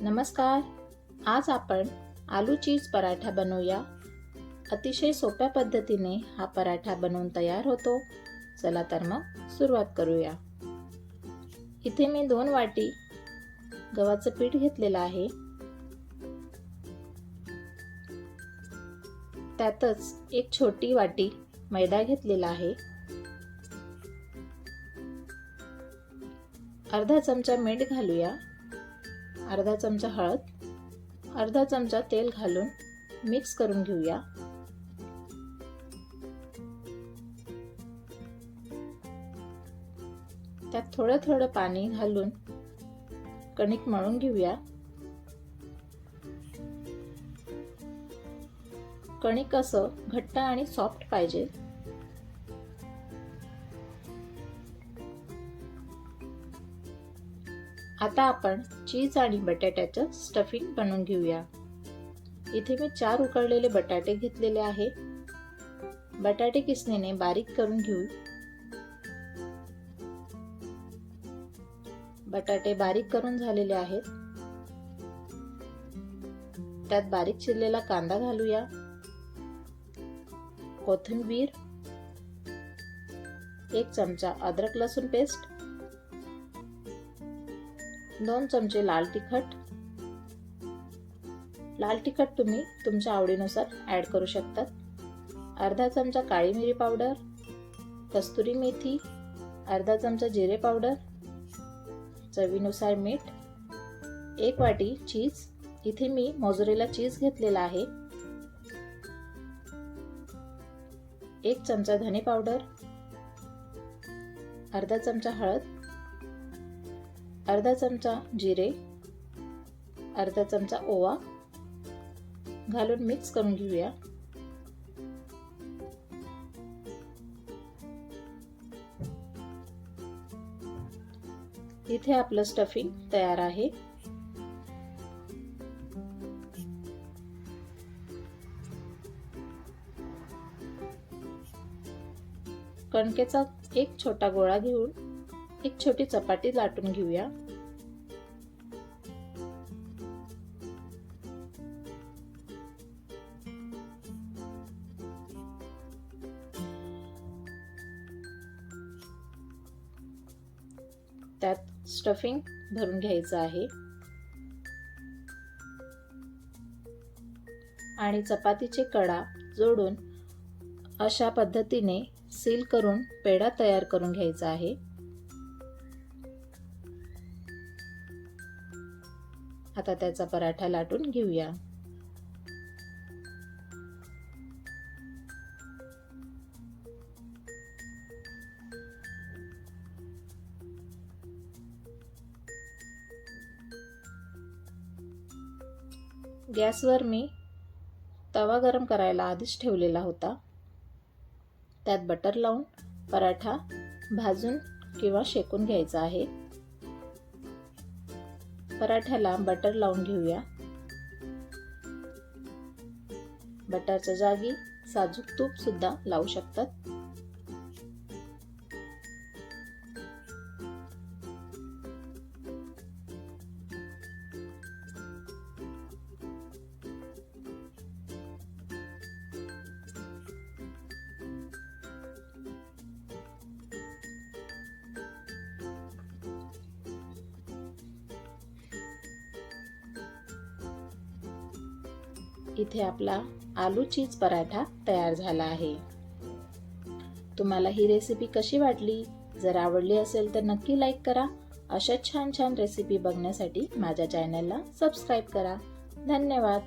नमस्कार. आज आपण आलू चीज पराठा बनवूया. अतिशय सोप्या पद्धतीने हा पराठा बनवून तयार होतो. चला तर मग सुरुवात करूया. इथे मी 2 वाटी गव्हाचं पीठ घेतलेलं आहे. त्यातच एक छोटी वाटी मैदा घेतलेला आहे. अर्धा चमचा मीठ घालूया. अर्धा चमचा हळद, अर्धा चमचा तेल घालून मिक्स करून घेऊया. त्यात थोडं थोडं पाणी घालून कणिक मळून घेऊया. कणिक असं घट्ट आणि सॉफ्ट पाहिजे. आता आपण चीज आणि बटाट्याचं स्टफिंग बनवून घेऊया. इथे मी 4 उकडलेले बटाटे घेतलेले आहे. बटाटे किसणीने बारीक करून घेऊ. बटाटे बारीक करून झालेले आहेत. त्यात बारीक चिरलेला कांदा घालूया. कोथिंबीर, 1 चमचा अद्रक लसूण पेस्ट, 2 चमचे लाल तिखट. लाल तिखट तुम्ही तुमच्या आवडीनुसार ऍड करू शकता. अर्धा चमचा काळी मिरी पावडर, कस्तुरी मेथी, अर्धा चमचा जिरे पावडर, चवीनुसार मीठ, 1 वाटी चीज. इथे मी मोझरेला चीज घेतलेला आहे. 1 चमचा धने पावडर, अर्धा चमचा हळद, अर्धा चमचा जिरे, अर्धा चमचा ओवा घालून मिक्स करून घेऊया. इथे आपलं स्टफिंग तयार आहे. कणकेचा एक छोटा गोळा घेऊन एक छोटी चपाती लाटून घेऊया. त्यात स्टफिंग भरून घ्यायचं आहे आणि चपातीचे कडा जोडून अशा पद्धतीने सील करून पेढा तयार करून घ्यायचा आहे. आता त्याचा पराठा लाटून घेऊया. गॅसवर मी तवा गरम करायला आधीच ठेवलेला होता. त्यात बटर लावून पराठा भाजून किंवा शेकून घ्यायचा आहे. पराठ्याला बटर लावून घेऊया. बटरच्या जागी साजूक तूप सुद्धा लावू शकतात. इथे आपला आलू चीज पराठा तयार झाला आहे. तुम्हाला ही रेसिपी कशी वाटली? जर आवडली असेल तर नक्की लाईक करा. अशा छान छान रेसिपी बघण्यासाठी माझ्या चॅनलला सबस्क्राईब करा. धन्यवाद.